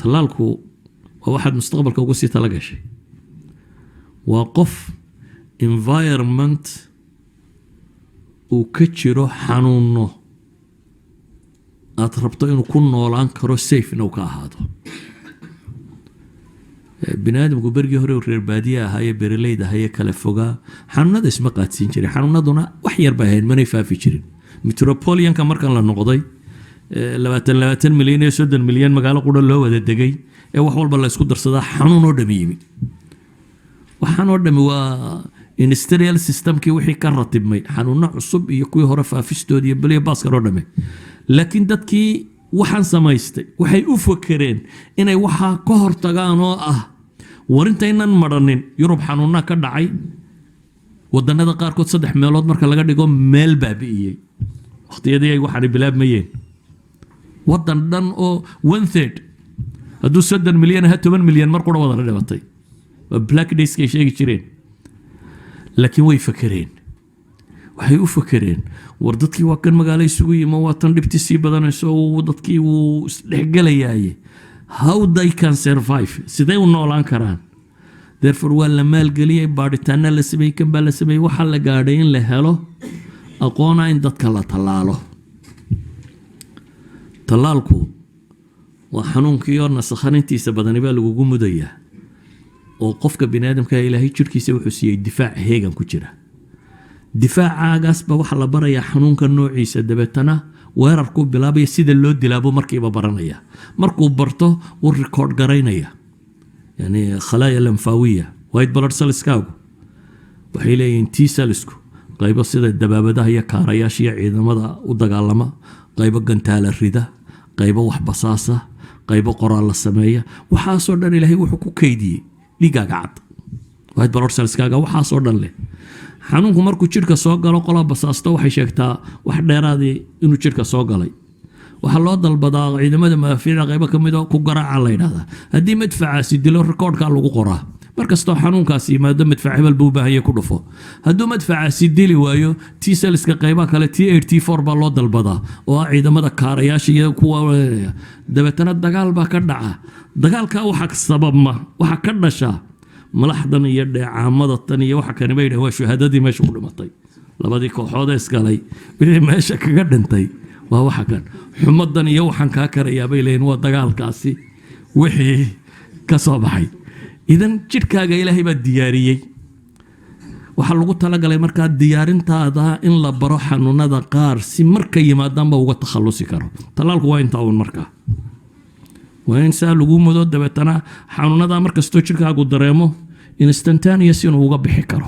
talaalku waa waxaad mustaqbalka ugu sii tala gashay waa qof environment uu ka jiro xanuuno aad rabto inuu ku noolaan karo safe inuu ka ahaado binaadamku bergii hore reer baadiye ahaayee beeraleyda ahaayee kala fogaa xanuunada isma qaadsiin jirin xanuunaduna wax yar bay ahayd manay faafi jirin metropolianka markan la noqday 20 milyan iyo 30 milyan magaalo qura loo wada degay ee wax walba la isku darsadaa xanuun oo dhami yimid waxaan oo dhami waa industrial systemkii wixii ka ratibmay xanuuno cusub iyo kuwii hore faafistood iyo baliya baaskar oo dhami laakiin dadkii waxaan samaystay waxay u fakereen inay waxaa ka hortagaan oo ah warintaynan maranin Yurub xanuuna ka dhacay wadanada qaarkood 3 meelood marka laga dhigo meel baabi'iyay waqtiyadii ay waxaan bilaabmayeen wadan dhan oo 1/3 hadduu 3 milyan 10 milyan mar qura wada dhibatay black days ka sheegi jireen laakiin way fakereen waxay u fakereen war dadkii waa kan magaalo isugu yima waa tan dhibti sii badanayso dadkii uu isdhexgalayay how they can survive sidee u noolaan karaan therefore waa la maalgeliyay baaritaana la sameeyay kan baa la sameeyay waxa la gaadhay in la helo aqoona in dadka la talaalo talaalku waa xanuunkii oo nasakhanintiisa badani baa lagu mudayaa oo qofka bini'aadamka ilaahay jirkiisa wuxuu siiyay difaac heegan ku jira difaacagaas ba waxa la barayaa xanuunka noociisa dabeetana weerarku bilaabay sida loo dilaabo markiiba baranaya markuu barto uu record garaynaya yani khalaaya lamfaawiya white blood cells kaagu waxay leeyihiin T cellsku qaybo sida dabaabadaha iyo kaarayaasha ciidamada u dagaalama qaybo gantaala rida qaybo wax basaasa qaybo qoraal la sameeya waxa soo dhan ilaahay wuxuu ku kaydiyay ligaaga cad white blood cells kaaga waxa soo dhan leh xanuunku markuu jirka soo galo qola basaasto waxay sheegtaa wax dheeraadii inuu jirka soo galay waxa loo dalbadaa ciidamada maafiina qaybo kamid ah ku garaaca la yiraahdaa hadii madfacaasi dilo recordka lagu qoraa markastoo xanuunkaasi yimaado madfac hebel buu baahaye ku dhufo hadduu madfacaasi dili waayo T cellska qaybaha kale T8 T4 baa loo dalbadaa oo ciidamada kaarayaasha iyo kuwa dabeetana dagaal baa ka dhaca dagaalka waxa sababma waxa ka dhasha malaxdan iyo dheecaamada tan iyo waxa kan bay waa shuhadadii meesha ku dhimatay labadii kooxood ee isgalay wixii meesha kaga dhintay waa waxa kan xumadan iyo waxaan ka karayaa bay leeyeen waa dagaalkaasi wixii ka soo baxay idan jirkaaga ilaahay baa diyaariyay waxa lagu talagalay marka diyaarintaada in la baro xanuunada qaar si marka yimaadaan uga takhalusi karo talaalku waa inta uu markaa وين سالو مودو دبتنا حنونا دا مركز تو jirkaagu dareemo instantaneous inuu uga bixi karo